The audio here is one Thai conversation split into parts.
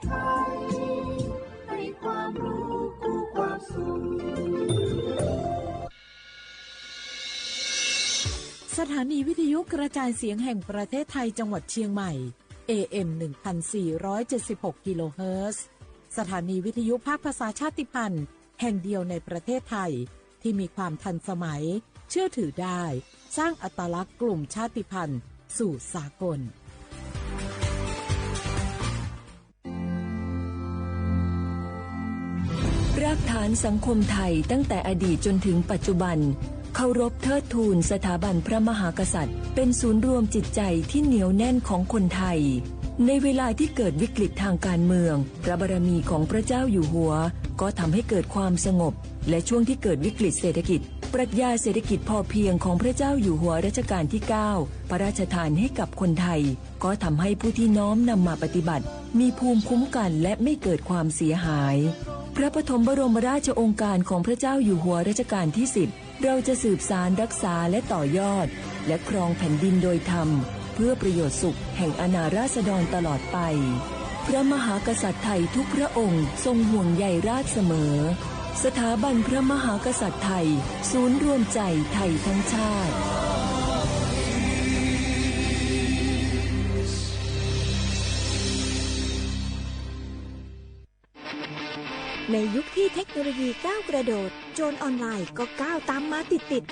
ไทยให้ความรู้คู่ความสุขสถานีวิทยุกระจายเสียงแห่งประเทศไทยจังหวัดเชียงใหม่ AM 1476 กิโลเฮิรตซ์สถานีวิทยุภาคภาษาชาติพันธุ์แห่งเดียวในประเทศไทยที่มีความทันสมัยเชื่อถือได้สร้างอัตลักษณ์กลุ่มชาติพันธุ์สู่สากลรากฐานสังคมไทยตั้งแต่อดีตจนถึงปัจจุบันเคารพเทิดทูนสถาบันพระมหากษัตริย์เป็นศูนย์รวมจิตใจที่เหนียวแน่นของคนไทยในเวลาที่เกิดวิกฤตทางการเมืองพระบารมีของพระเจ้าอยู่หัวก็ทำให้เกิดความสงบและช่วงที่เกิดวิกฤตเศรษฐกิจปรัชญาเศรษฐกิจพอเพียงของพระเจ้าอยู่หัวรัชกาลที่ 9 พระราชทานให้กับคนไทยก็ทำให้ผู้ที่น้อมนำมาปฏิบัติมีภูมิคุ้มกันและไม่เกิดความเสียหายพระปฐมบรมราชโองการของพระเจ้าอยู่หัวรัชกาลที่ 10เราจะสืบสานรักษาและต่อยอดและครองแผ่นดินโดยธรรมเพื่อประโยชน์สุขแห่งอาณาราษฎรตลอดไปพระมหากษัตริย์ไทยทุกพระองค์ทรงห่วงใยราษฎร์เสมอสถาบันพระมหากษัตริย์ไทยศูนย์รวมใจไทยทั้งชาติในยุคที่เทคโนโลยีก้าวกระโดดโจรออนไลน์ก็ก้าวตามมาติด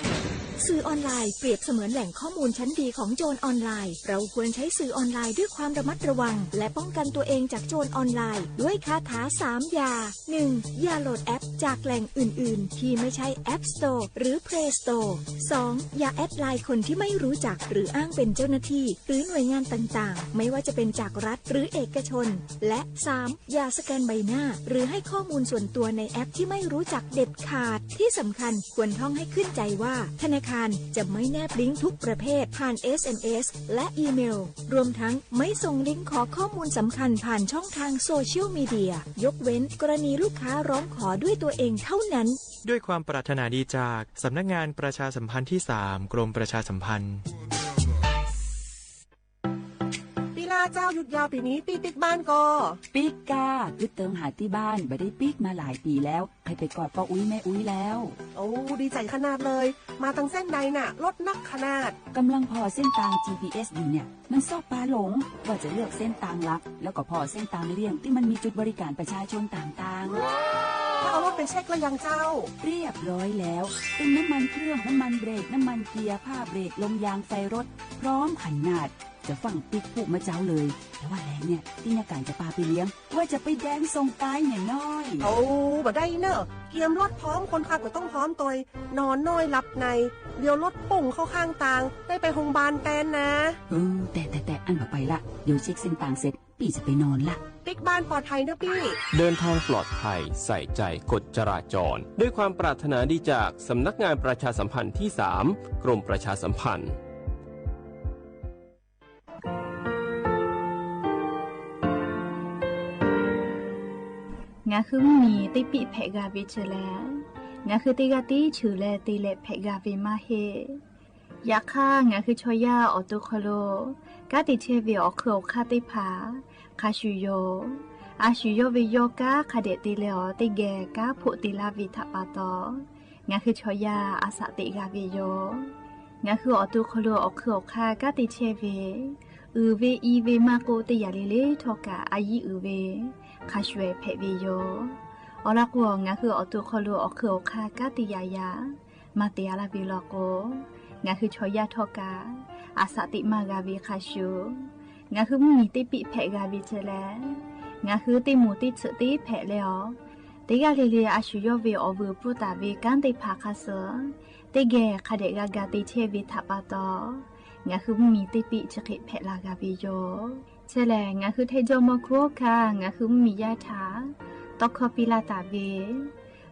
สื่อออนไลน์เปรียบเสมือนแหล่งข้อมูลชั้นดีของโจรออนไลน์เราควรใช้สื่อออนไลน์ด้วยความระมัดระวังและป้องกันตัวเองจากโจรออนไลน์ด้วยคาถา3อย่า 1. อย่าโหลดแอปจากแหล่งอื่นๆที่ไม่ใช่ App Store หรือ Play Store 2. อย่าแอดไลน์คนที่ไม่รู้จักหรืออ้างเป็นเจ้าหน้าที่หรือหน่วยงานต่างๆไม่ว่าจะเป็นจากรัฐหรือเอกชนและ 3. อย่าสแกนใบหน้าหรือให้ข้อมูลส่วนตัวในแอปที่ไม่รู้จักเด็ดขาดที่สำคัญควรท่องให้ขึ้นใจว่าธนาคารจะไม่แนบลิงก์ทุกประเภทผ่าน SMS และอีเมลรวมทั้งไม่ส่งลิงก์ขอข้อมูลสำคัญผ่านช่องทางโซเชียลมีเดียยกเว้นกรณีลูกค้าร้องขอด้วยตัวเองเท่านั้นด้วยความปรารถนาดีจากสำนักงานประชาสัมพันธ์ที่ 3 กรมประชาสัมพันธ์เจ้าหยุดยาวปีนี้ปีปิกบ้านก็ปิกกาคือเติมหาที่บ้านไม่ได้ปิกมาหลายปีแล้วให้ไปกอดป้าอุ้ยแม่อุ้ยแล้วโอ้ดีใจขนาดเลยมาตั้งเส้นใดน่ะรถนักขนาดกำลังพอเส้นทาง GPS อยู่เนี่ยมันซอกปลาหลงว่าจะเลือกเส้นทางลักแล้วก็พอเส้นทางเลี่ยงที่มันมีจุดบริการประชาชนต่างๆถ้าเอารถไปเช็คแล้วยังเจ้าเรียบร้อยแล้วเติมน้ำมันเครื่องน้ำมันเบรกน้ำมันเกียร์ผ้าเบรกลมยางไฟรถพร้อมขนาดจะฟังปิ๊กผูกมาเจ้าเลยแต่ว่าแรงเนี่ยที่นาการจะพาไปเลี้ยงว่าจะไปแดนส่งตายเนี่ยน้อยโอ้บ่ได้เนอะเกียมรถพร้อมคนขับก็ต้องพร้อมตัวนอนน้อยหลับในเดี๋ยวรถปุ่งเข้าข้างทางได้ไปโรงพยาบาลแตนนะแต่อันมาไปละเดี๋ยวเช็คเส้นทางเสร็จพี่จะไปนอนละปิ๊กบ้านปลอดภัยนะพี่เดินทางปลอดภัยใส่ใจกฎจราจรด้วยความปรารถนาดีจากสำนักงานประชาสัมพันธ์ที่ 3 กรมประชาสัมพันธ์งาคือมีติปิเพกาเวเชลงาคือติกาติชูเลติเลเพกาเวมาเฮยาค่างาคือชอยาออตุคโลกาติเชเวอเคอคาติผาคาชูโยอาชูโยวิโยกาคาเดติเลอติเกกาพุติลาวิทปาตองาคือชอยาอาสติกาเวโยงาคือออตุคโลอเคอคากาติเชเวเวอีเวมาโกติยาเลเลทอกาอายีเวคาช่วยเพวิโยอลักวงงาคืออตุคโลอคืออคากาติยายามาเตียลาบิลโกงาคือชอยาทอกาอาสติมากาวิคาชูงาคือมีติปิเพกาวิเจเลงาคือติมูติสติเพเลอติกาเลเลอาชูโยเวอวูปุตาเวกันติภาคาเซติเกคาเดกากาติเชวิทัปาตองาคือมีติปิจกิเพลากาวิโยเชลงาคือเทโจโมโคคางาคือมียาถาตอกคอปิลาตาเว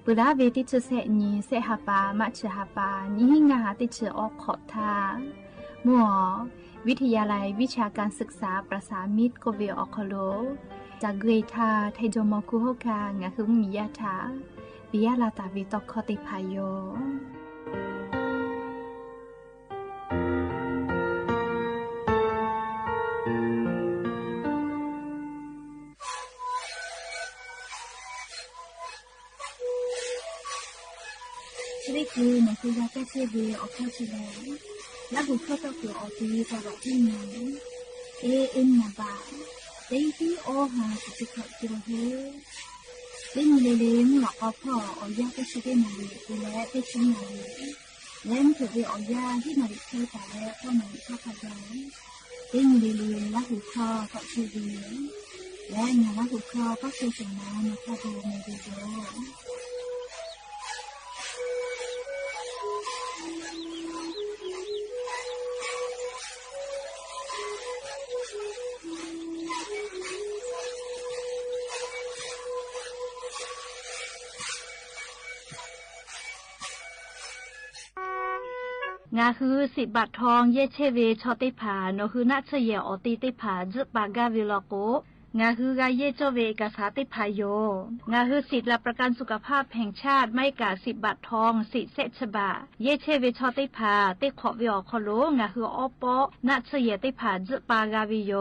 ปุราเวติจุเสนีเสหปามัชหปานิหิงาติเชออกขอทามัววิทยาลัยวิชาการศึกษาประสามิตรโกเวออคโลจากเกรทาเทโจโมโคโฮคางาคือมียาถาปิยาลาตาเวตอกคอติพายโย คือในคือยาแก้เชื้อเวออกเข้าชิแลและบุคคลก็คือออกทีตลอดที่นี้AM นะบ่าได้ที่โอหาสิขกิโลเฮได้มีเลงหลอกพ่อออยาก็ชิได้มาเลยและได้ชิ้นมาเลยและมันถือเป็นออยาที่มาดิเคยแต่แล้วก็มาดิเข้าขยายได้มีเลงและหูคอก็ชิเวและงานและหูคอก็คือสิ่งนั้นนะคะดูในวิดีโองาคือ10 บาททองเยเชเวชอติผาโนคือนัชเยออติติผาจึปากาวิลโกงาคือกาเยโจเวเอกสารติพายโยงาคือสิทธิประกันสุขภาพแห่งชาติไม่กา10 บาททองสิเซชบาเยเชเวชอติผาติขอวิอคโลงาคืออปอนัชเยติผาจึปากาวิโย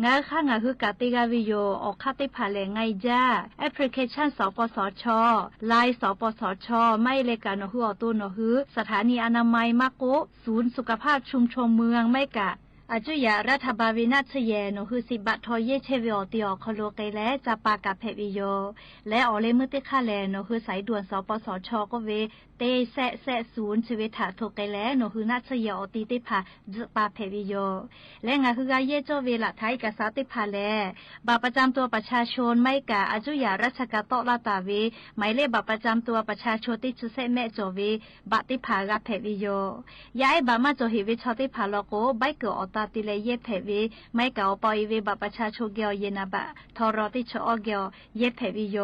งาค่างาคือกาติกาวิโยออกคาติผาแหลงไงจ้าแอปพลิเคชันสปสชไลน์สปสชไม่เลกาโนคืออตุโนคือสถานีอนามัยมะโกศูนย์สุขภาพชุมชนเมืองไม่กะอาจุยารัฐบาลวินาชเยโนคือ10 บาททอเยเชวิอติอคโลเกและจะปากาเพวิโยและออเลมุติคาแลโนคือสายด่วนสปสชก็เวเตแซศูนย์ชีวิตถาโทเกและโนคือนาชเยอติติผาจะปาเพวิโยและงาคือกาเยโจเวละไทยกษาติผาแลบัตรประจำตัวประชาชนไม่กะอาจุยาราชกาโตลาตาเวหมายเลขบัตรประจำตัวประชาชนที่จุเซแม่โจเวบัตรติผากาเพวิโยย้ายบัตรมาโจหิวิชอติผาโลโกใบเกออตาติเลเยเพวิไม่เก่าปอยเวบัตรประชาชนเกียวเยนาบะทอรอติชอเกียวเยเพวิโย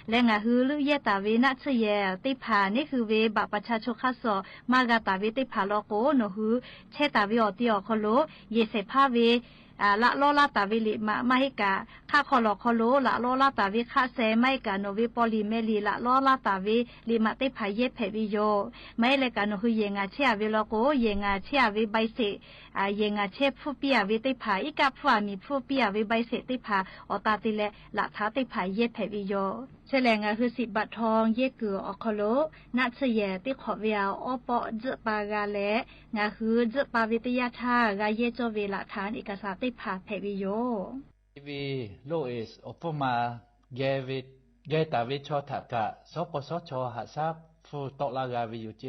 และงาฮือลุเยตาเวนาชเยติผานี่คือเวบัตรประชาชนข้าสอมากาตาเวติผาโลโกโนฮือเชตาเวอติอคโลเยเสพาเวละโลลาตาวิลิมาให้กาค่าคอลอคอโลละโลลาตาวิค่าเซไม่กาโนวิปอลิเมลีละโลลาตาวิลิมาเตพายเยเพวิโยไม่เลกาโนคือเยงาเชียวิโลโกเยงาเชียวิใบเสเยงาเชผู้เปียวิเตพาอีกาผู้มีผู้เปียวิใบเสติพาอตาติเลละท้าเตพายเยเพวิโยเฉลงาคือ10 บาททองเยเกืออคโลนัชเยติขอเวียวอปอจปากาเลงาคือจปาวิทยาธากาเยโจเวละฐานเอกสารติพาเพวิโยวีโลเอสอปมาเยวิเยตาวิชอถักกะสปสชหาซับฟูตลากาวิอยู่เจ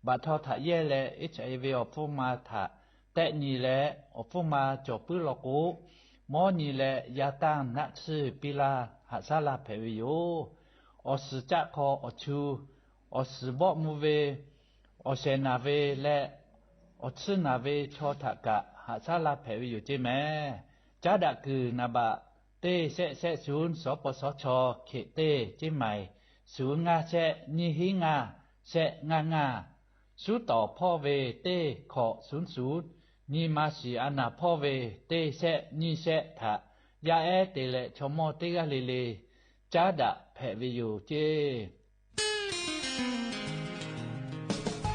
บาทอถะเยและ HIV อปมาถะแต่นี่แหละอปมาจบปื้อลกุมอนี่แหละยาตั้งนักซื้อปิลาหาซาลาเพวิโยอสจักคออชูอสบอกมูเวอเซนาเวและอซึนาเวชอถักกะหาซาลาเพวิโยเจแม่จ้าดักคือนาบะเตเซศูนย์สปสชเขเตเจใหม่ศูนย์งาเซนิหิงาเซงาสุต่อพ่อเวเตขอ00นี่มาสีอานาพ่อเวเตเซนี่เซถะยาเอเตเลชมอเตกะเลจ้าดะเพวิโยเจ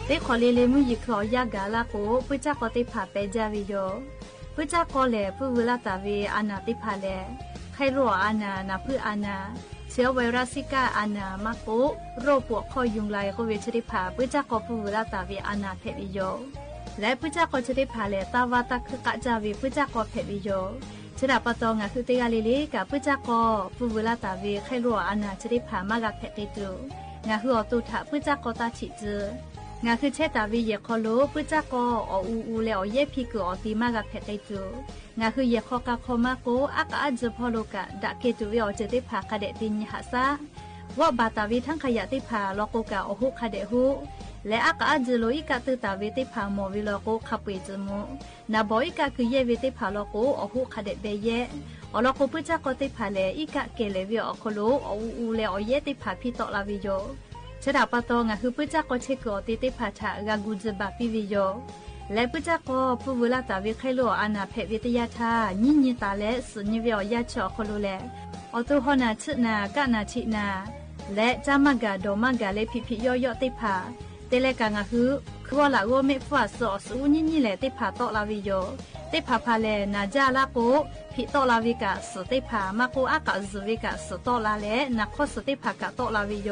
เตขอเลมุยิครอยากาลาโกปุจักกอติผาเปจาวิโยพุจักกอเลผู้วลาตาเวอานาติพาเลไครัวอานานาพืออานาเชื้อไวรัสซิก้าอานามาโกโรคปวดคอยุงลายโควิดชนิดผาพุจักกอผู้วลาตาเวอานาเพวิโยและพุจักกอชนิดผาเลตาวาตะคือกะจาวิพุจักกอเพวิโยชนะปะตองะคือเตกาลิลิกับพุจักกอผู้วลาตาเวไครัวอานาชนิดผามากะเพติตุงะคืออตุถะพุจักกอตาฉิจืงาคือเชตาวิเยคอโลปุจักกออูเลอเยพิกอติมากะเพติตุงาคือเยคอกะคอมาโกอักอาจพอโลกะดะเกตุวิอเจติภากะเดติญหาซาว่าบาตาวิทั้งขยะติภาโลโกกะอหุคาเดหุและอักอาจโลอิกะตุตาวิติภาโมวิโลโกคาปุยจมุนาบอิกะคือเยวิติภาโลโกอหุคาเดเบเยอโลโกปุจักกอติภาเลอิกะเกเลวิอคโลอูเลอเยติภาพิตอลาวิโยชดาปะตองะคือปุจักกอเชกอติติภาชะกากุจบะปิวิโยและปุจักกอปุวลาตาวิไคโลอานาเพวิทยาธาญิตาและสุญิวิอยาชอคโลแลอตุหนาชนากะนาชินาและจามะกะโดมะกะเลพิพิยอยอติภาเตเลกางะคือควอละโกเมฟัสอสุญิแลติภาตอลาวิโยติภาพาเลนาจาลาโกพิตอลาวิกะสติภามะโกอากะซุวิกะสตอลาเลนะคอสติภากะตอลาวิโย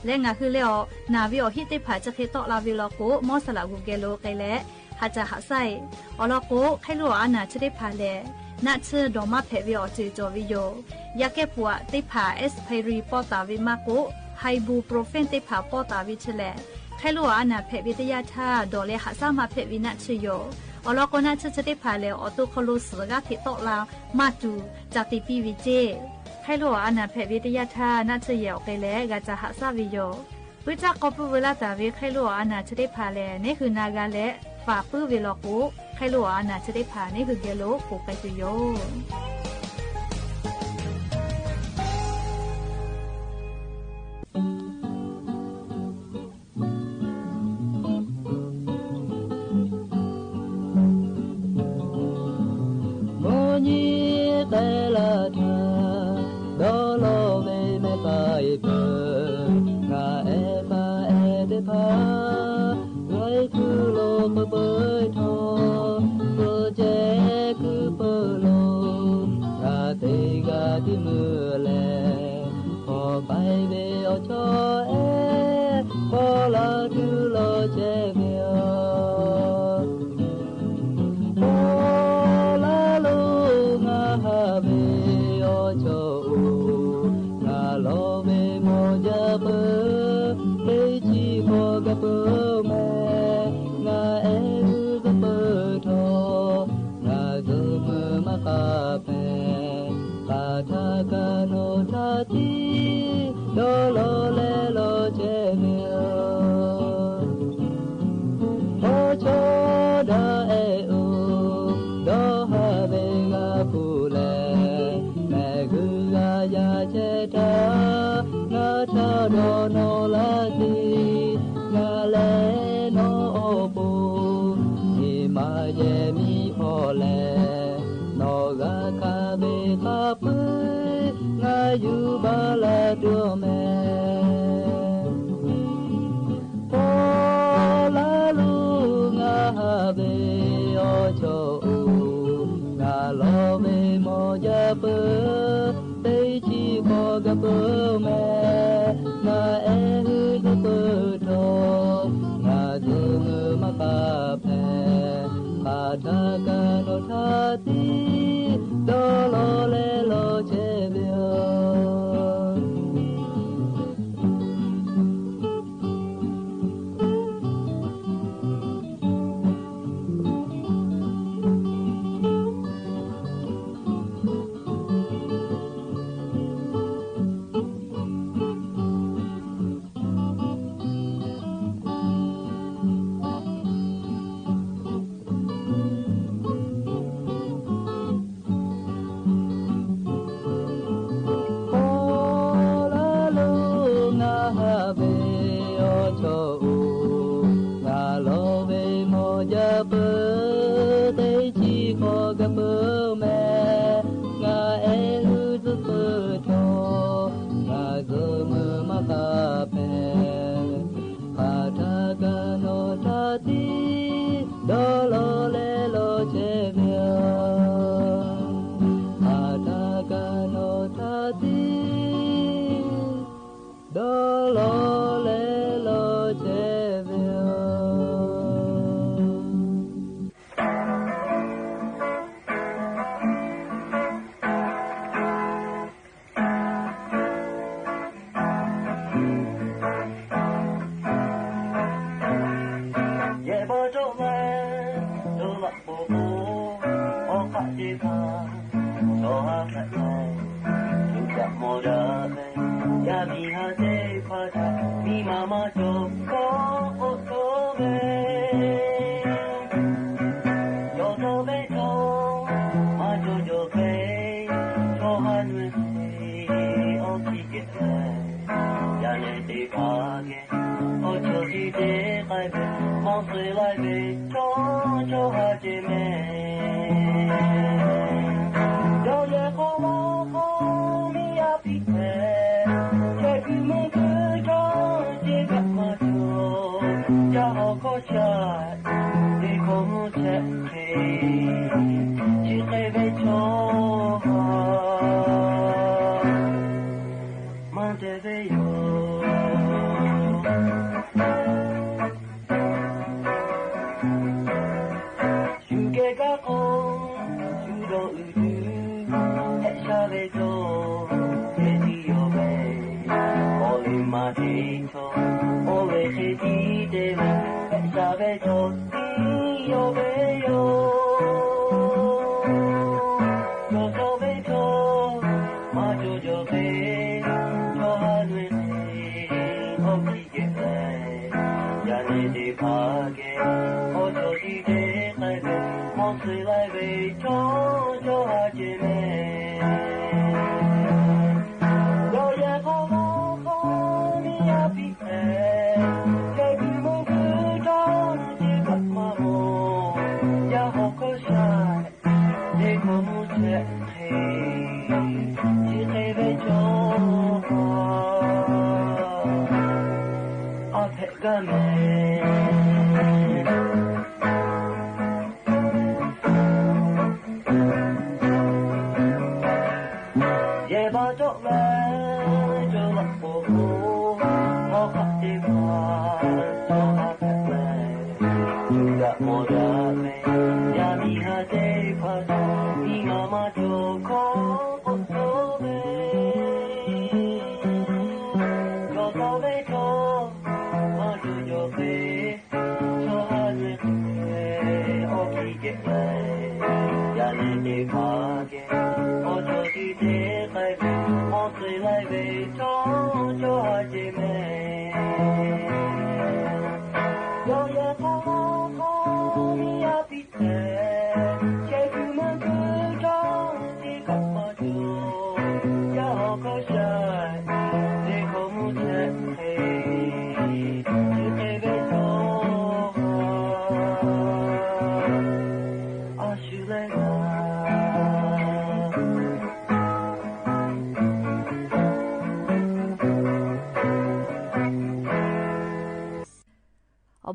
และงาคือเลอนาวิอฮิติผาจะเคตอลาวิลอโกมอสลากูเกโลไกและหาจะหาไซอลอโกไคลัวอานาจะได้ผาแลนาเชดอมาเพวิออจือจอวิโยยาเกปัวติผาเอสไพรีปอตาวิมาโกไฮบูโปรเฟนติผาปอตาวิเชแลไคลัวอานาเพวิตยาธาดอเลหาซามาเพวินาชโยอลอโกนาเชจะได้ผาแลออตุคโลสกาติตอลามาตูจาติปีวิเจไคลัวอานาเพวิตยาธานาเชยอไกและกาจะหาซาวิโยวิจากกอบเวลาตาวิไคลัวอานาจะได้ผาแลนี่คือนากาและฝาปื้อเวลอกุไคลัวอานาจะได้ผานี่คือเกโลปูไกตุโยMontevideo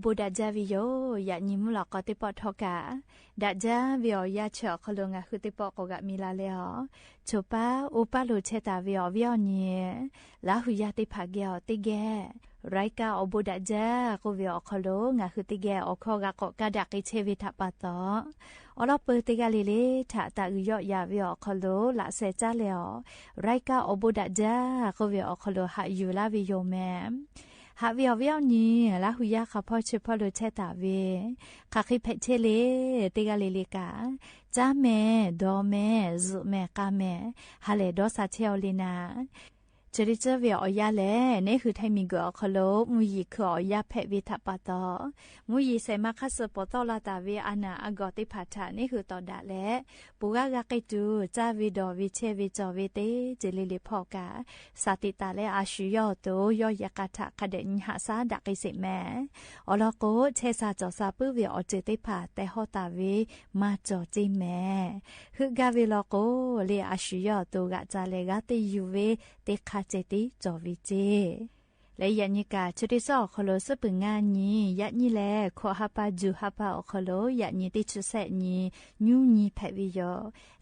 บูดาจาวิโยยะนิมุลอกติปอทอกาดาจาวิโอยาเชอคลงะคือติปอกกะมิลาเลอโชปาอุปาโลเชตาวิโอวิโอเนลาหุยาติภาเกอติเกไรกาอบูดาจาโกวิโอคลงะคือติเกอคอกะกกะดักอิเชวิทะปะตออลอเปติกาลิเลทะตะอุยอยาวิโอคลละเซจาเลอไรกาอบูดาจาโกวิโอคลหะยูลาวิโยแมหาวิววิวนี้ลาหุยาข้าพ่อชื่อพ่อรู้เชตาเวข้าคิดเพชเลติกาเลลิกาจ้าแม่ดอแม่จุแม่กาแม่ฮาเลดอสาเชลลินาจริจเวออยาเลนี่คือไทมิกอคโลมุยคือออยาเพวิทัปตอมุยเซมาคัสปตอลาตาเวอานาอากอติพัทานี่คือตอดาเลปูกากะกิจูจาวิดอวิเชวิจอวิเตเจลิลิพอกาสาติตาเลอาชุยอโตยอยากาทะคเดนหาซาดักอิสิแมอลโกเชซาจอซาปุเวอเจติพาแต่ฮอตาเวมาจอจิแมคือกาเวลโกเลอาชุยอโตกะจาเลกาติยูเวเตคาเจติจอวิเจและยันยิกาชุดิซอคโลสปึงงานนี้ยันนี่แลขอฮับปาจูฮับปาอคโลยันนี่ติชุเสนี้ยูนี่แพวิโย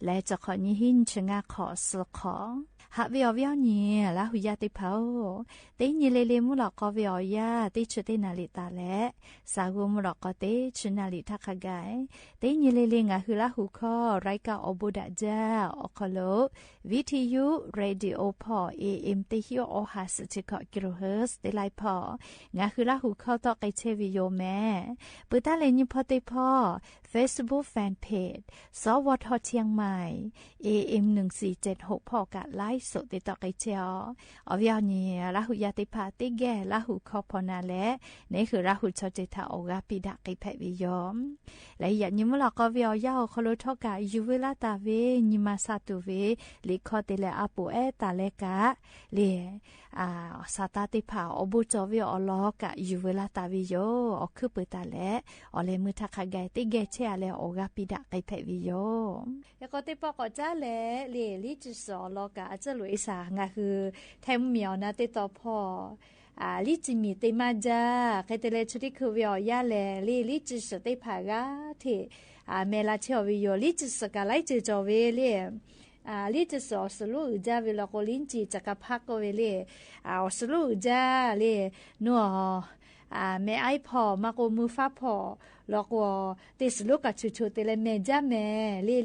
และจะขอนี้หินชงาขอสขอหาวิอวิอนี้ละหุยาติเผาเตนี่เลมุลอกวิอยาติชุตินาลิตาและสากุมุลอกติชุนาลิทักกายเตนี่เลงาหุละหุคอไรกาอบูดาจาอคโลวิทยุเรดิโอพอAM ติฮิโอหาสจิกกิโลเฮิรตซ์ได้ไลพองาหุละหุคอตอไกเชวิโยแม่ปุตตะเลนิพอติพอ Facebook Fan Page สวทเชียงใหม่ AM 1476พอกะไลฟ์สดติดต่อไกเชียวอวิอนี้ละหุยาติพาติแก่ละหุคอพอนาและนี่คือละหุชอเจตาโอกาปิดะไกแพวิยอมและยันยิมลอกวิอยาคโลทอกะยูเวลาตาเวนิมาซาตุเวลิคอติเลอาปูเอตาเลกะเลซาตาติพาอบูจอวิอลอกะยูเวลาตาวิโยอคือเปิดตาและอเลมือทักไกติแกเชอาเลโอกาปิดะไกแพวิโยแล้วก็ติปอกจ้าเลลิจิสอลอกะจะลุยสางาคือแทมเมียวนะติต่อพอลิจิมีติมาจาเคเตเลชุดิคือวิอยาเลลิจิสติภากาที่เมลาเชวิโยลิจิสกาไลจิจอเวเลลิจิสอสลุจาเวลาโคลินจิจักพักโกเวเลสลุจาเลนัว แม่ไอพอมาโกมือฟ้าพอแล้วก็ติสลูกกับชูๆแต่ละแม่จ้าแม่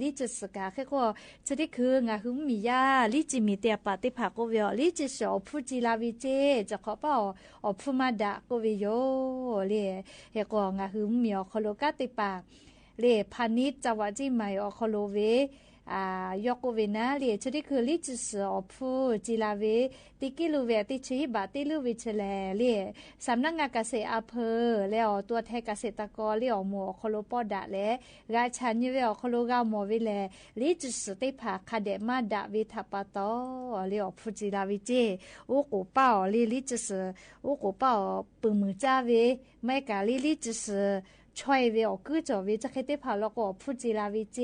ลิจะสกาแค่ก็จะได้คืองาหึมมียาลิจิมีเตียปาติผักก็เวอลิจิสอพูจิลาวิเจจะขอเปล่าอพูมาดะก็เวโยเลยเฮก็งาหึมมีอคโลกาติปาเลพานิชจาวาจิไม่อคโลเวยกเวนะเลยชนิดคือลิจิสอพูจิลาเวติกิลูเวติชีบาติลูวิเชลเลยสำนักงานเกษตรอำเภอแล้วตัวแทนเกษตรกรเลยอหมอคโลปอดะและราชันยเวอคโลกาหมอวิเลลิจิสติผาคาเดมาดะวิทัปโตเลยอพูจิลาวิเจอุกุเป้าลิจิสอุกุเป้าปึงมือจ้าเวไม่กาลิจิสช่วยเวอกือจอเวจะเคยได้ผ่าแล้วก็พูดจีลาวิเจ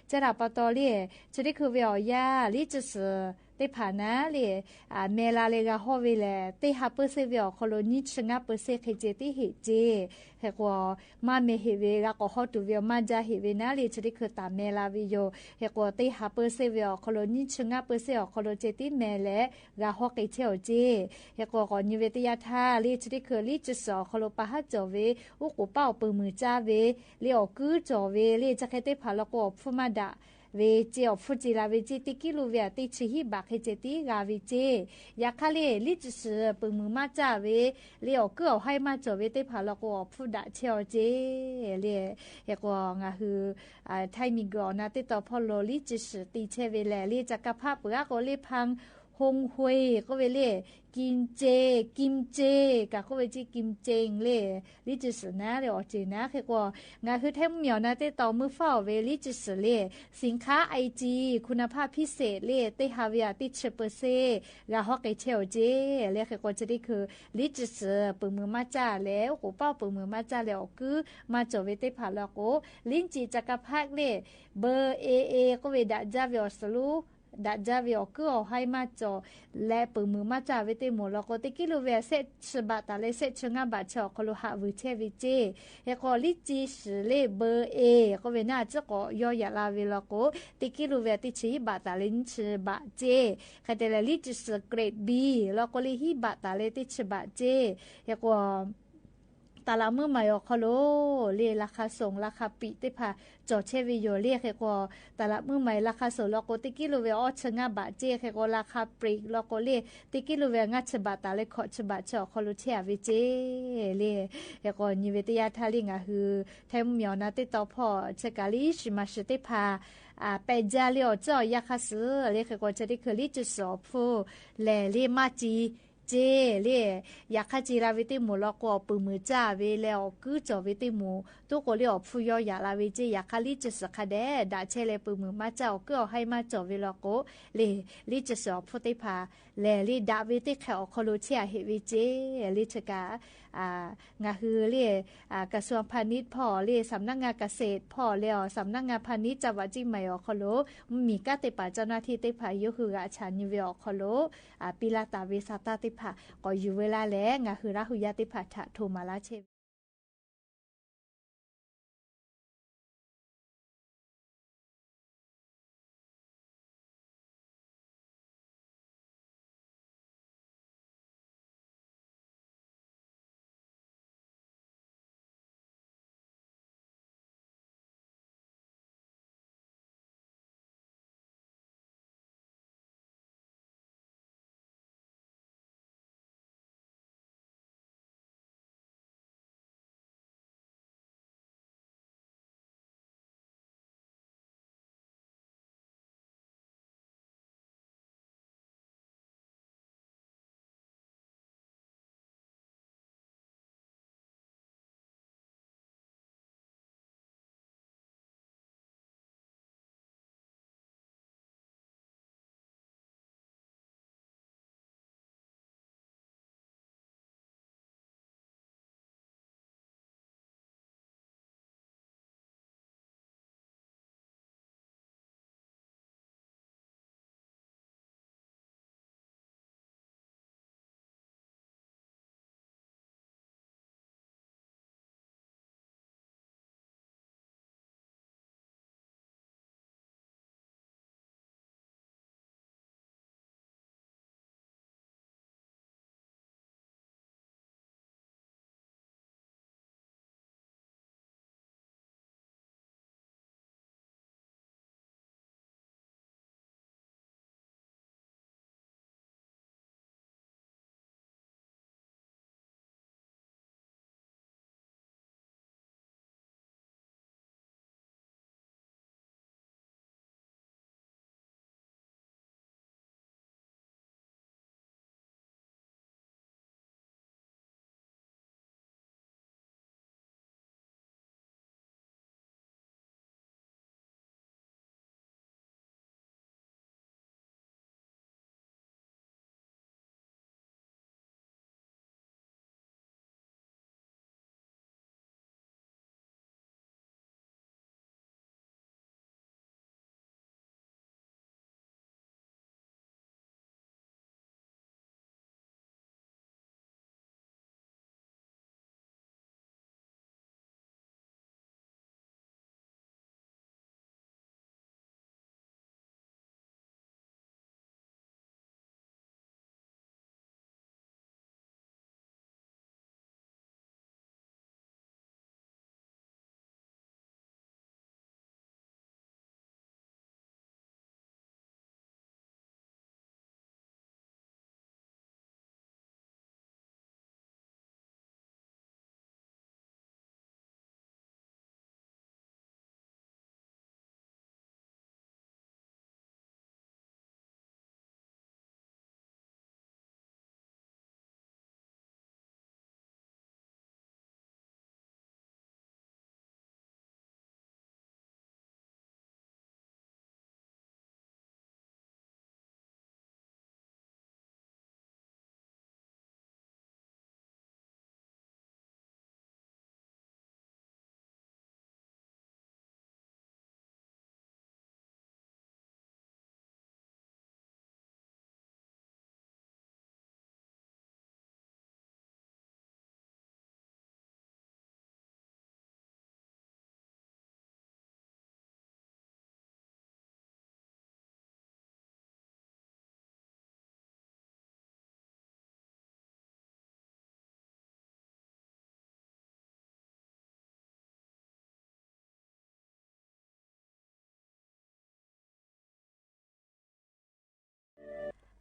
จะรับปตอเล่จะได้คือเวอยาลิจิสได้ผ่านะเล่เมลาเลกาฮอเวเลได้ฮับเปอร์เซเวอคโลนิชงาเปอร์เซเคเจติเฮเจเฮกว่ามาเมเฮเวกาก็ฮอตุเวมาจาเฮเวนะเล่จะได้คือตามเมลาวิโยเฮกว่าได้ฮับเปอร์เซเวอคโลนิชงาเปอร์เซอคโลเจติเมเลกาฮอเกเชอเจเฮกว่าก็นิเวติยาทาเล่จะได้คือลิจิสคโลปะฮัจอเวอุกุเป้าปึมือจ้าเวเลี้ยวกือจอเวเล่จะเคยได้ผ่าแล้วก็ฟุมาดะเวเจียวฟูจิลาเวจิติกิลูเวติชิฮิบาเคเจติกาเวเจยาคาเลลิจิสปึงมือมาจ้าเวเลี้ยวกือให้มาจอเวได้ผ่าแล้วก็ฟูดะเชียวเจเล่ยก็งาคือไทมิกอนาติต่อพอโลลิจิสติเชเวเลเล่จักรภาพเปลือกก็เล่พังฮงฮวยก็เวเล่กิมเจก็เวจิกิมเจงเล่ลิจิสนะเดี๋ยวเจนะคือว่างาคือแท้เหมียวนะเตต่อมือเฝ้าเวลิจิสเล่สินค้า IG คุณภาพพิเศษเล่เตฮาเวียติเชเปอร์เซกาฮอกไอเชลเจเล่คือว่าจะได้คือลิจิสปึงมือมาจ้าแล้วกูเป้าปึงมือมาจ้าแล้วคือมาจอเวเตผาแล้วก็ลิ้นจีจักรพรรดิเล่เบอร์เอก็เวดะจาเวอสลูดัจจาวิอก็ให้มาจอและปึงมือมาจ่าเวติหมดแล้วก็ติกิโลเวเซชบาตาเลเซชงาบาชอคโลหะวิเชวิเจเฮก็ลิจิสเลเบอร์เอก็เวน่าจะก็ยอยาลาเวแล้วก็ติกิโลเวติชีบาตาลินชบาเจคาเดลลิจิสเกรดบีแล้วก็ลิฮิบาตาเลติชบาเจเฮก็ตาละมือใหม่ออกคโลเรียราคาส่งราคาปิติพาจอเชวิโยเรียกแค่ก็ตาละมือใหม่ราคาส่งแล้วก็ติกิโลเวอชงาบาเจแค่ก็ราคาปริกแล้วก็เรียติกิโลเวงัดฉบาตาเลขอฉบาจอคโลเชียวิเจเรียแค่ก็นิเวตยาทาลิงาคือไทมเหมียวนาติต่อพอเชกาลิชิมาชติพาไปจาเลียวจ่อยาคาสือเรียกแค่ก็จะได้คือลิจุสอฟูแลเรียมาจีเจเล่อยากขจีราวิติมูแล้วก็ปืมือจ้าเวแล้วกือจอวิติมูตัวก็เลี้ยวฟูยอยาลาวิเจอยากขลิจิสคาเดดาเชเลปืมือมาเจ้าก็ให้มาจอเวแล้วก็เล่ลิจิสอพุติพาแลลิดาวิติแขอคโลเชียเฮวิเจลิชกางาฮือเล่กระทรวงพาณิชย์พ่อเล่สำนักงานเกษตรพ่อแล้วสำนักงานพาณิชย์จังหวัดจิไหมอคโลมีกาติปาเจ้าหน้าที่ติพายุคือกะชันยูเวอคโลปิลาตาเวซาตาติพาก็อยู่เวลาแล้วงาฮือราหุยาติพาทะโทมาลาเช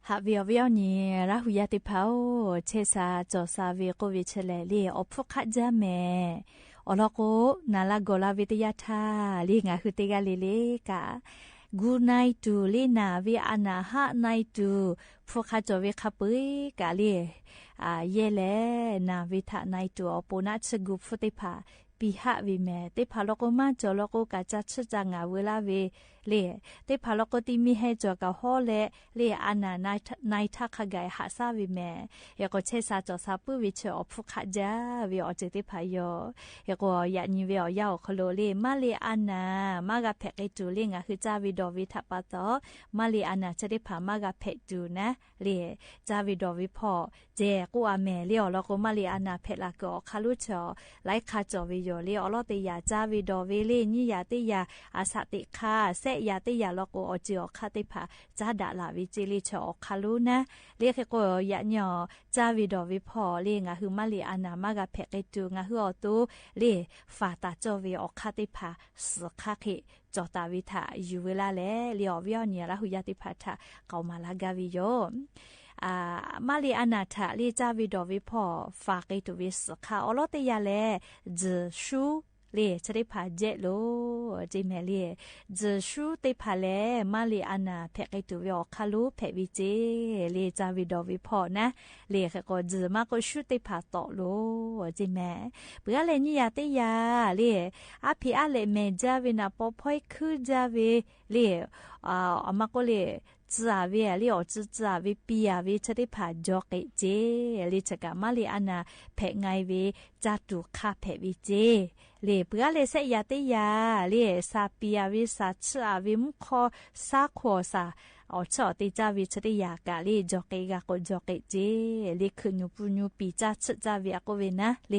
หาวิววิวนี่ราหุยาติพาวเชซาจอซาวิโกวิเชเลลีอพุขะจาเมอลโกนาลาโกลาวิทยาธาลีงาคือติกาลิเลกากูไนตูลีนาวิอานาฮะไนตูพุขะจอวิคาปุยกาลีเยเลนาวิทะไนตูอปุนาชกุฟุติภาปีหะวิเมติพาลโกมาจอลโกกาจัดชะจางาเวลาเวเลติพาลโกติมีให้จอกะฮอเลอานาไนทักขะไกหะซาวิเมยะโกเชซาจอซาปุวิเชอพุขะจาวิออเจติพายอยะโกยะญิเวอยาคโลเลมาเลอานามากะเพกจูเลงะคือจาวิดอวิทะปะตอมาเลอานาจะได้พามากะเพจูนะเลจาวิดอวิพอเจกูอาเมเลอลโกมาเลอานาเพละกอคาลุชอไลคาจอวิโยเลอลอติยาจาวิดอเวเลญิยาติยาอาสติคาเซยาติยาลโกอจิอคาติภาจาดาลาวิจิลิชอคาลุนะเรียกโกยะญอจาวิดอวิพอเลงะคือมาเลอานามากะเพกจูงะคืออตูเลฟาตาจอวิอคาติภาสคาคิจอตาวิทาอยู่เวลาแลเลอวิอเนียราหุยาติภาทะเกามาลากาวิโยมาลีอนาถาลีจาวิดอวิพอฝากไอตุวิสคาอลอตยาเลจชูเลจะได้พาเจโลเจเมเลจชูได้พาเลมาลีอานาเพกไอตุวิอคาลูเพวิเจเลจาวิดอวิพอนะเลก็จมาก็ชูได้พาต่อโลเจเมเพื่อเลนี่ยาเตยาเลอาพีอาเลเมจาวินาปอพอยคือจาวิเลอามาก็เลจาวิเลอจาวิปียาวิจะได้พาจอกเจเลจะกะมาลีอานาเพไงวิจาตุคาเพวิเจเลเพื่อเลเสยาติยาเลซาปียาวิซาชาวิมคอซาโคซาเอาชอติจาวิชติยากาเลจอกกะก็จอกเจเลคือญูปุญูปีจาชจาวิอะโกเวนะเล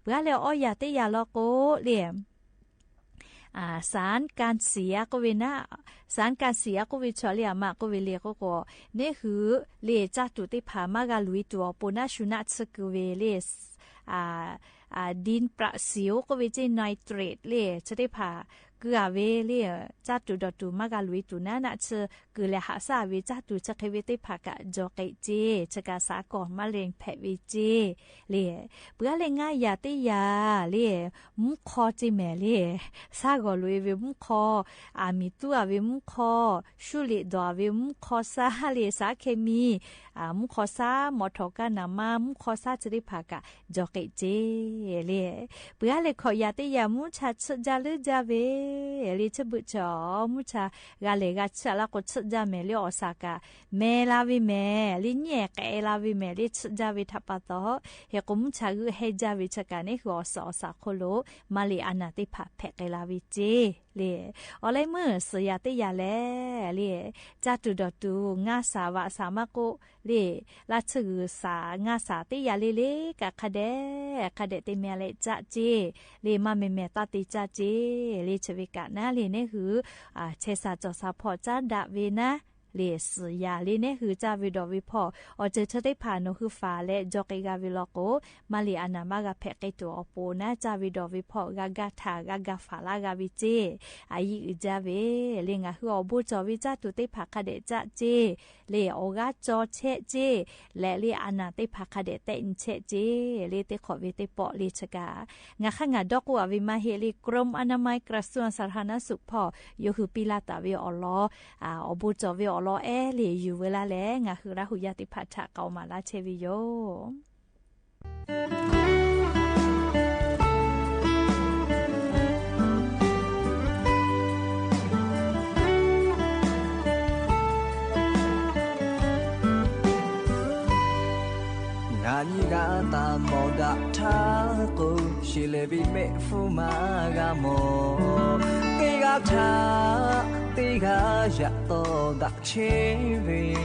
เพื่อเลอยาติยาลโกเลสารการเสียก็เวนะสารการเสียก็วิชอเลียมาก็เวเลียก็เนี่ยคือเลจาตุติพามากาลุยตัวปนาชุนัสกเวเลสดินประสิวก็วิจิไนเตรตเลจะได้พาเกลือเวเลจาตุดตุมากาลุยตัวนั้นเชเกลือหาสาวิจาตุจะเควิติภากะจอกเจจะกาสากอมะเร็งแผวิเจเลเพื่อเลง่ายยาติยาเลมุคอจิเมเลสากอลุยเวมุคอมีตัวเวมุคอชุลิดอเวมุคอซาเลสาเคมีมุคอซามอทอกานามามุคอซาจะได้ภากะจอกเจเลเพื่อเลขอยาติยามุชาชจาลจาเวลิชบุจอมุชากาเลกาชลาก็ชจาเมลิอสากาเมลาวิเมลิเนเกลาวิเมลิชจาวิทัปตอเฮกุมุชากุเฮจาวิชกาเนหัวสอสาโคโลมาลีอานาติภะเพกลาวิเจเลอไลมือสยาติยาเลเลจาตุดตุงาสาวะสามะโกเลลาชือสางาสาติยาเลกะคะเดติเมเลจาเจเลมาเมเมตาติจาเจเลชวิกะนะเลเนหือเชซาจอซาพอจาดาเวนะเลสยาเลเนหือจาวิดอวิพออเจจะได้ผ่านโนคือฟ้าและจอกกาวิลโกมาลีอานามากะเพกตัวอโปนะจาวิดอวิพอกากาทากาฟาลากาวิเจอายิจาเวเลงะหืออบูจอวิจาตุติภาคเดจาเจเลโอกาจอเชเจและเลอานาติภาคเดเตอินเชเจเลเตขอวิเตปอเลชกางะขงะดอกวาวิมาเฮลิกรมอนามัยกระทรวงสาธารณสุขพอโยคือปิลาตาเวอลอบูจอเวอลอเลอยู่เวลาแลงะคือราหุยาติภาทะเกามาลาเชวิโย何がたもだたくしれびめふまがも手がた手がやっとだちび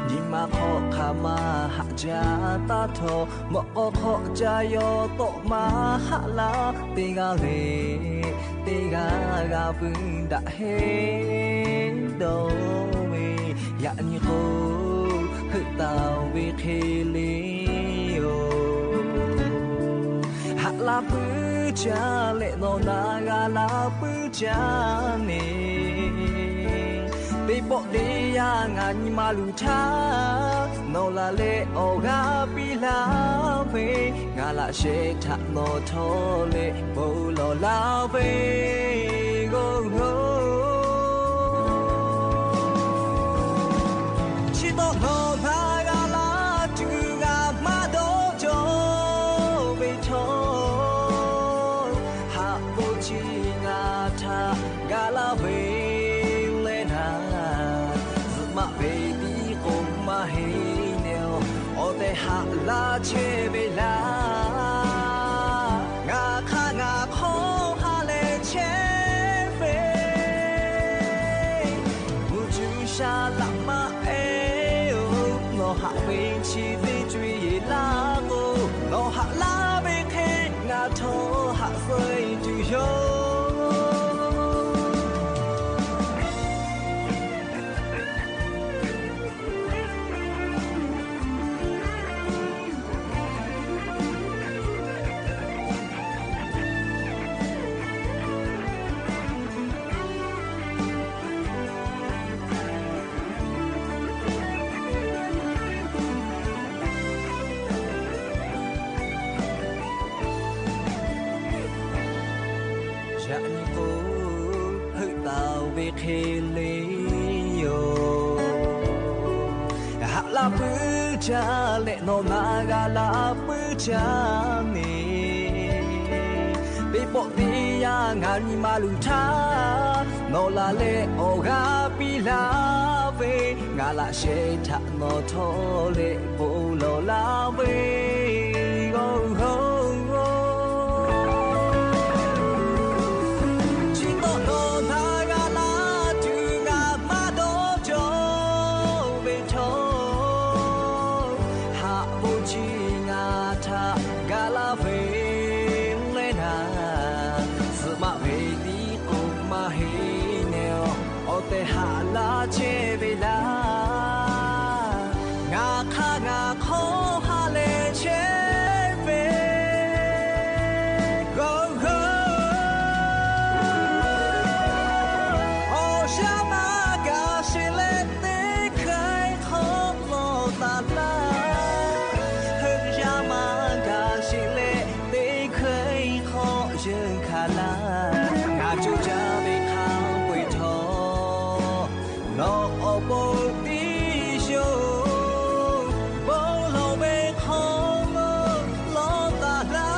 今こかまはじゃたともこじゃよとまはら手がれ手ががぶんだへどみやにこตาวิคิลิโอฮัลาปูจาเลโนนากาลาปูจานีติโปดียา งานมาลุทาโนลาเลโอกาปิลาเวงาลาเชทะโนโทเลโบโลลาเวโกโกชิโตโนพากาลาจูกามาโดโจเวโทฮาโบจิงาทากาลาเวฮาลาเชเบลางาคางาโคฮาเลเชเฟมูจูชาลามาเอโอโนฮาเวชิเตจุยลาโกโนฮาลาเบเคงาโทฮาเฟยจุโยเคเลโยฮาลาปูจาเลโนนากาลาปูจาเมเปโปติยางานมาลุทาโนลาเลโอกาปิลาเวงาลาเชทะโนโทเลโบโลลาเวโกโกฮาลาเชเบลางาคางาโคฮาเลเชเบโกโกโอชามากาชิเลเตเคยขอโลตาลาเฮยามากาชิเลเตเคยขอเชิญคาลางาจูจาเบคาปุยทอno obo bisho bolo be khomo lo ta la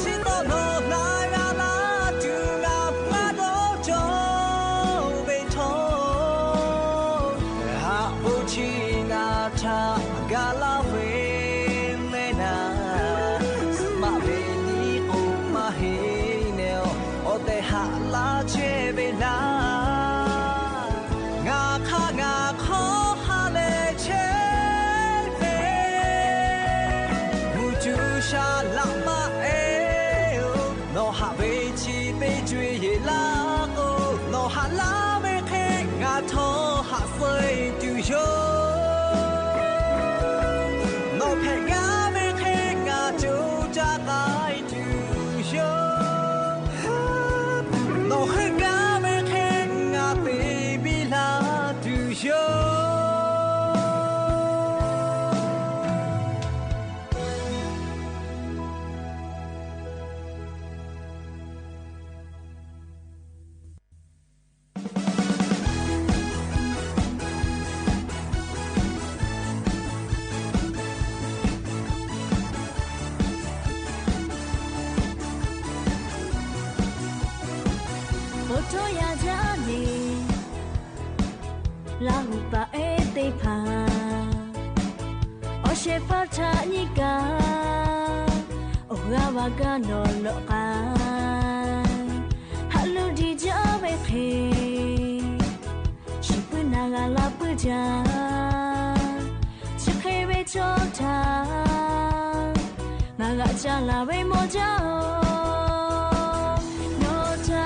chito no na ga la tu la ma do jo be tho ha bu chi na tha ga la we me na ma be ni o ma he ne o te ha la che be laชาลามาเอโอโนฮาเวชิเตจุยลาโกโนฮาลาเบเคงาโทฮาเฟยจุโยโนเพงาเบเคงาจูจาไกจุโยโนเฮงาเบเคงาเตบิลาจุโยla hupa e te pa o she fa cha ni ka o ga wa ga no lo ka halu di ja be khe shi pu na ga la pu ja shi khe be cho ta ma ga cha la be mo ja no ta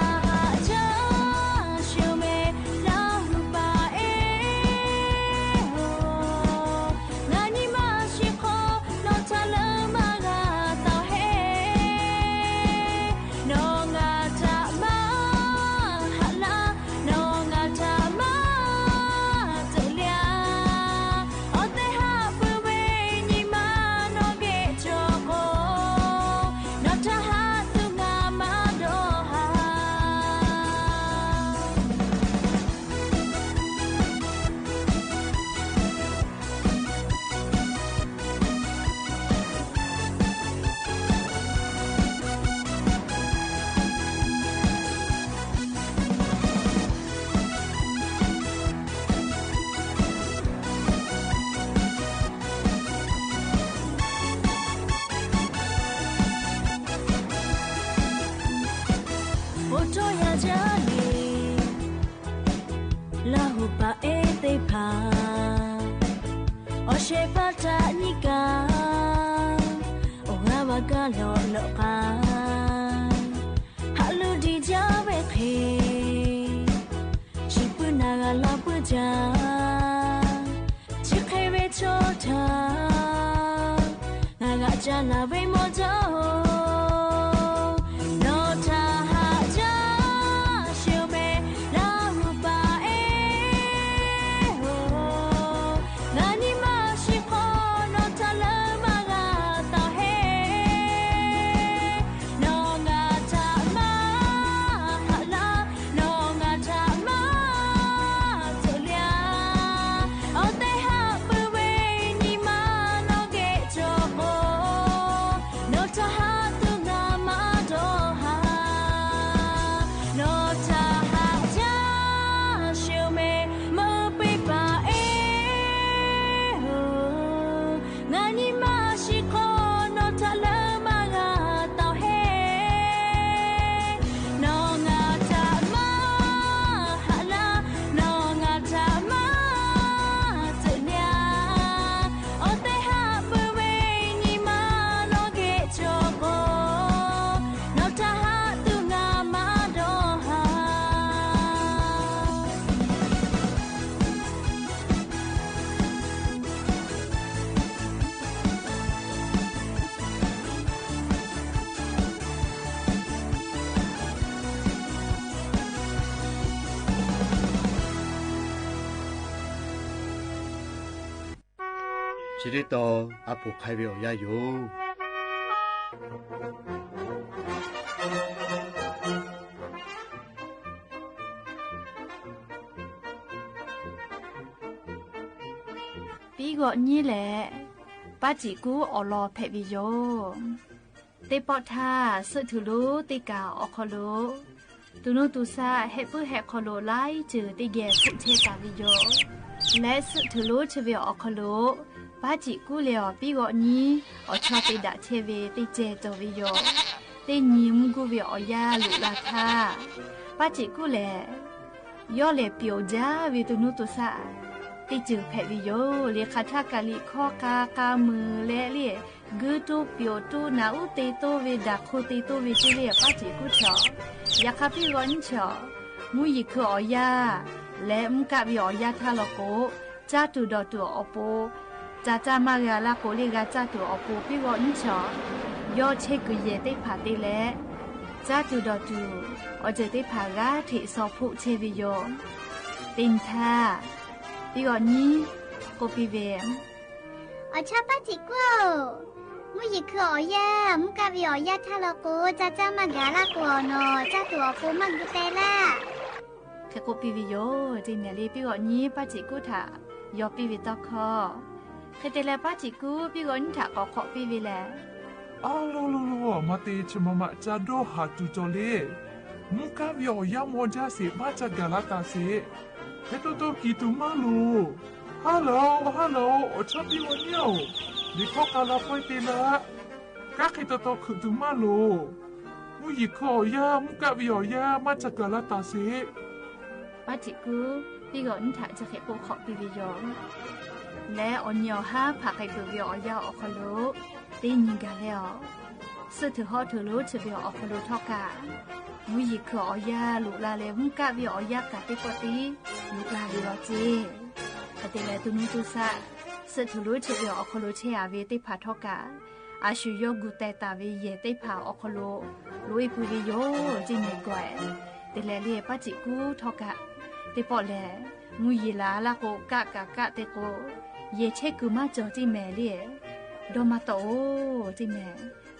No ngata ma hala no ngata ma တော့ရကြလေလာဟုပါအေးသိဖာအရှိပါတာနိကာအိုငါမကလောလောကဟာလူဒီကြပဲခေရှိပနာကလာပွကြချစ်ခဲပဲချောတာငါကကြလာပဲမောကြော知りとアポ会病やよปีกนี่แหละป้าจิกูออลอเพบิโยเตปอทาสึทุลุติกาออคโลตุนุตุซาเฮปุเฮคโลไลจือติเกสุเทตาวิโยและสึทุลุชเวออคโลป้าจิกูเลอปีกนี้อชอติดะเชเวติเจโตวิโยติยิมกูเวอยาลุลาคาป้าจิกูเลย่อเลเปียวจาวิตุนุตุซาติจือเพวิโยเลียคาทากาลิข้อกากามือและเลียกูตูเปียวตูนาอุเตโตเวดาโคเตโตเวจิเลียป้าจิกูชอยาคาปิร้อนชอมุยคืออยาและมุกะวิอยาทาโลโกจาตุดอตุอโปจาจามากาลาโกเลกาจาตุอโปปิร้อนชอยอเชกุเยเตผาเตและจาตุดอตุอเจเตผากาเทซอพุเชวิโยตินทาปีก่อนนี้โกปีเวมอ๋อชอบป้าจิโก้มุยคืออ๋อยามุกาวิอ๋อยาทาโลโกจ้ามากาลาโกโนจ้าตัวโกมักกุเตล่าแค่โกปีวิโยจิเมลีปีก่อนนี้ป้าจิกูถายอปีวิตอคอแค่แต่ละป้าจิกูปีก่อนถากอขอปีวิแลอ้าวโลมาตีชมมาจาโดหาจูโจเลมุกาวิอ๋อยาโมจาเสมาจากาลาตาเสเฮโตโตกิตุมาลูฮัลโหลโอชอบดีวันเนียวดิข้อกาลาไฟเตละกะเฮโตโตคือตุมาลูมุยขอยามุกะวิอยามาจากกาลาตาเซป้าจิกูพี่ก่อนถ่ายจะเขโปขอปีวิยองและออนยอห้าผักไข่ตัววิอยาออกคโลตีนิงกาแล้วสื่อถือฮอถือรู้จะวิออกคโลทอกามุยขอยาลูกลาเลมุกะวิอยากะติปติลูกลาวิรจีแต่แต่ตุนุตุซาสื่อถือรู้จะวิออกคโลเชียวิติพาทอกาอาชุยกุเตตาวิเยติพาออกคโลลุยปุวิโยจิเมกวยแต่แลเลียป้าจิกูทอกะติปอแลมุยลาลาโกกะกะเตโกเยเชกุมาจอจิเมเลียโดมาโตจิเม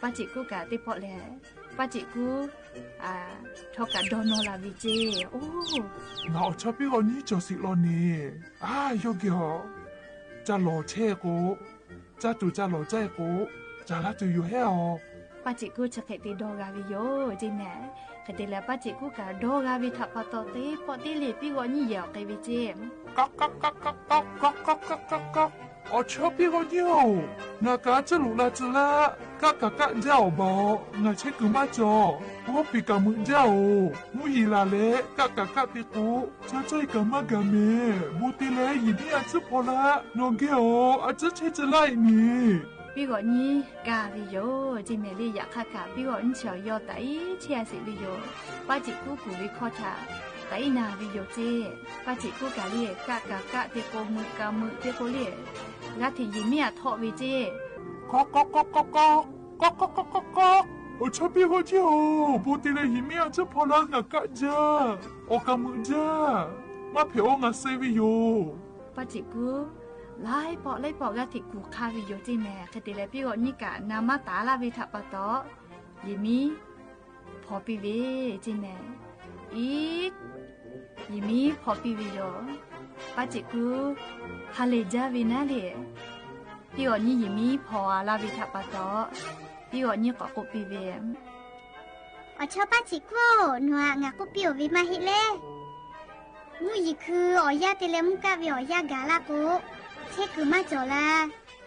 ป้าจิกูกะติปอแลป้าจิกูทอกะโดโนลาวิเจโอ้น่าชอบพี่คนนี้จอสิโลนี่โยเกียวจะหล่อเช่กูจะจูจะหล่อใจกูจะรักจูอยู่ให้ป้าจิกูจะเกติโดกาวิโยจิเมคติละป้าจิกูกะโดกาวิทับปะตอติเลพี่กอนี่ยาวไกวิเจมก๊อก我超别个鸟，我家这路来子啦，嘎叫吧，我切个嘛做，我比个么叫，我伊拉嘞，嘎别个，这个嘛个咩，我的嘞一定要吃破啦，我给哦，这切子来你。พี่ก่อนนี้กาวิโยจิเมลีอยากขากาพี่ก่อนเฉียวยอไตเชียสิวิโยป้าจิกูกูวิคอทาไตนาวิโยเจป้าจิกูกาเลียกะเตโกมือกามือเตโกเลียกะถิยิเมียทอวิเจ我这边好久，不得了一面这跑了我干着，我干么着，我陪我我谁为哟？ป้าจิกูไล่ปอกกะถิกูคาวิโยจิแม่คติเลพี่ก่อนนี้กะนามาตาลาวิทะปะตอยิมีพอปีเวจิแม่อียิมีพอปีวิโยป้าจิกูฮาเลจาวินาเลพี่ก่อนนี้ยิมีพอลาวิทะปะตอพี่ก่อนนี้ก็กุปีเวอ๋อชอบป้าจิโก้หนัวงากุปิววิมาฮิเลมูยิคืออ๋อยาเตเลมุกะวิอ๋อยากาลากุเชกุมาโจลา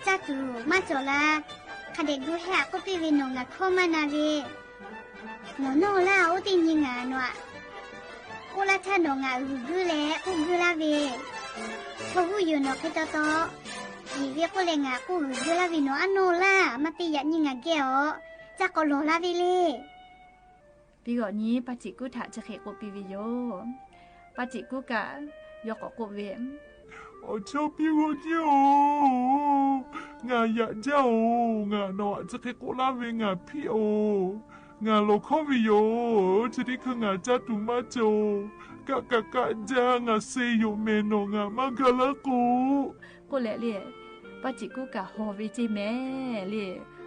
จัตุมาโจลาคาเด็กดูแหกุปิวินงะโคมานาเวโนโนลาอุติญิงาหนัวอุลาทานงะอุกุเลอุกุลาเวทหูอยู่นอกตอยีเวกุเลงะอุกุลาวิโนอโนลามาติยะญิงะเกอจักโกโลลาวิเลพี่ก่อนนี้ป้าจิกุถะจะเขกุปิวิโยป้าจิกุกะยกกุเวม我这边我叫，我也叫，我那这个过来为我皮哦，我老康为哟，这里可我家杜马做，家我谁有没弄我嘛个了个。过来咧，ป้าจิกุกะฮอวิจิแม่咧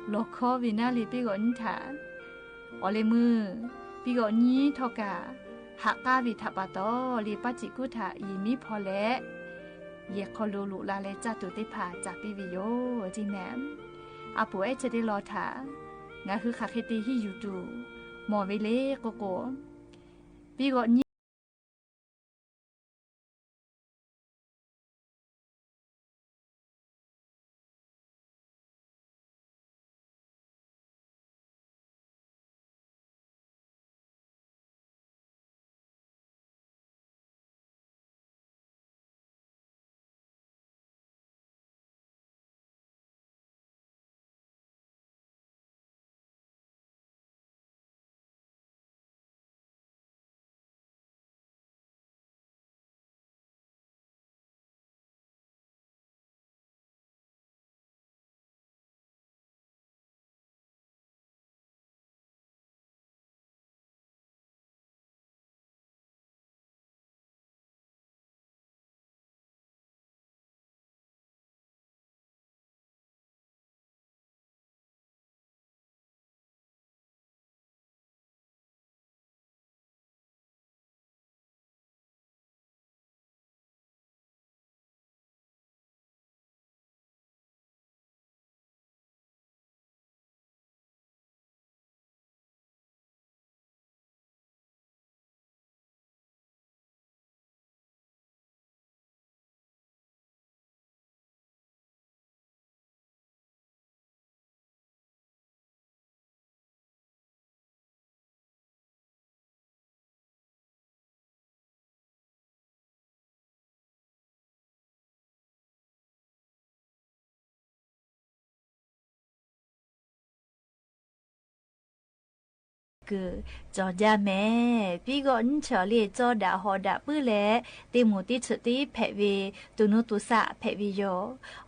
โลคอวินาลีพี่ก่อนท่าอเลมือพี่ก่อนนี้ทอกะหักกาวิทัปะตอลีป้าจิกุถาอีมีพอและเยคอลูลุลาเลจัตุติผาจากปิวิโยจิแมมอาปู่จะได้รอถางาคือคาเคติฮิยูตูหมอเวเลโกโกพี่ก่อนนี้คือจอจาแม่พี่ก่อนเฉลีจอดาหอดาปื้อแลติหมูติฉติแผเวตุนุตุสะแผวิโย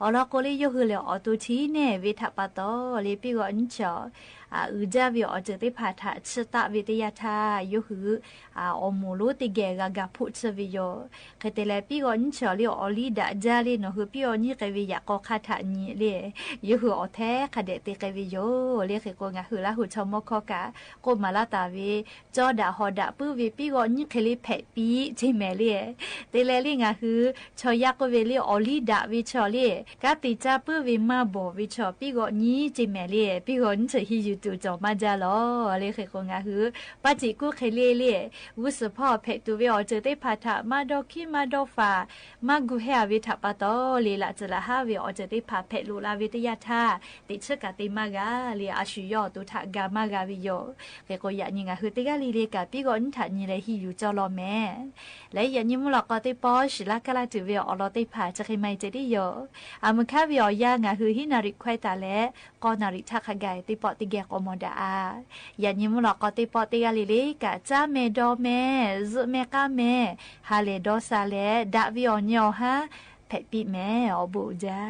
อลอโกลิโยคือแล้วอตุทีเนวิทะปะตอเลพี่ก่อนเฉอือจาวิอเจติภาทะชตะวิทยาทาโยคืออมูลุติเกกะกะพุชวิโยเคเตเลพี่ก่อนเฉลีอลีดาจาเลโนคือพี่ก่อนนี่กะวิยะกอคาทะนี่เลโยคืออแท้คะเดติกะวิโยเลเคโกงะคือละหุชมโคกะโกมาลาตาเวจอดาหอดาปื้อเวพี่ก่อนนี่เคลิแผปีใช่ไหมเลเตเลลิงะคือชอยากเวเลอลีดาวิชอเลกะติจาปื้อเวมาบ่วิชอพี่ก่อนนี่ใช่ไหมเลพี่ก่อนเฉฮิยู จูจอมาจาลอเลยเคยคงอ่ะคือป้าจิกูเคยเล่ๆวุสพ่อเพตูเวอเจอได้พาถามาดอคิมาดอฟามากูเฮวิทาปาโตลีละจะละฮาเวอเจอได้พาเพลูลาวิทยาธาติเชกะติมากาลีอาชุยอตุทากามากาวิโยเคยก็อยากยิงอ่ะคือติกาลีเลกะปีก่อนทันนี่เลยฮิอยู่จอลอแม่และยันยิมลอกก็ติปอชิลากะลาตุเวอลอติพาจะเคยไม่จะได้โยอามุคาเวอยางอ่ะคือฮินาริควายตาและก็นาริทักไกติปอติแกกอมดายันยิมลอกก็ติปอติกาลีเลกะจ้าเมดอแม่ซุเมกาแม่ฮาเลดอซาเลดาวิออนยอฮะเพปิแม่อบูจา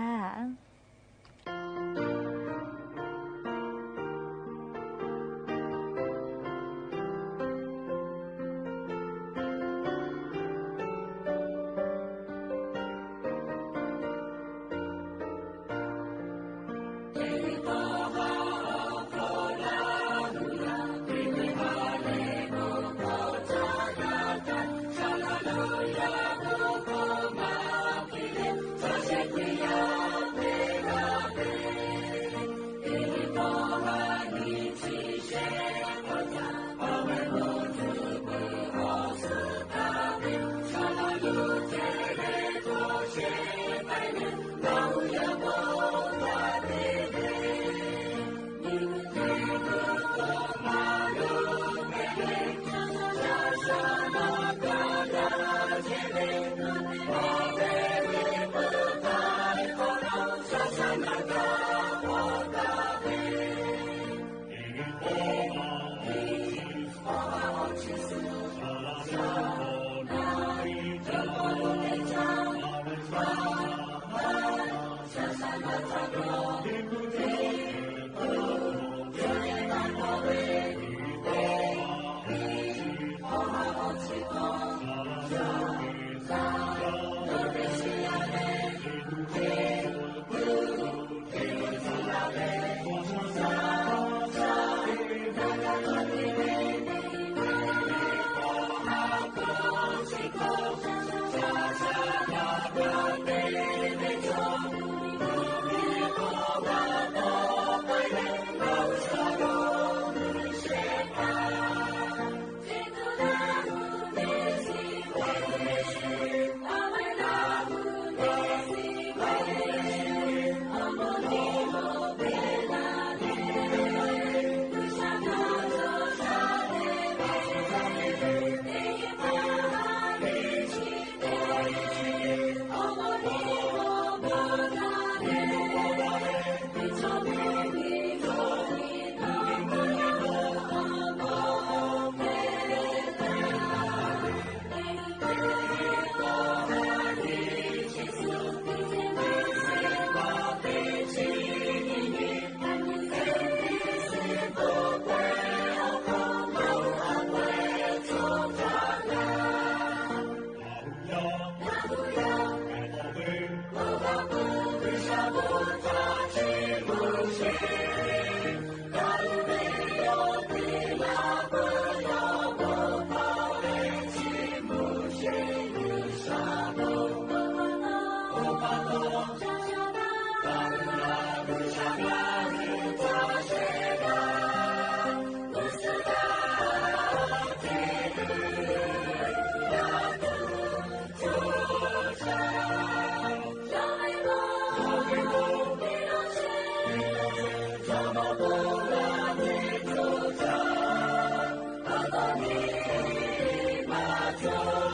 Joy.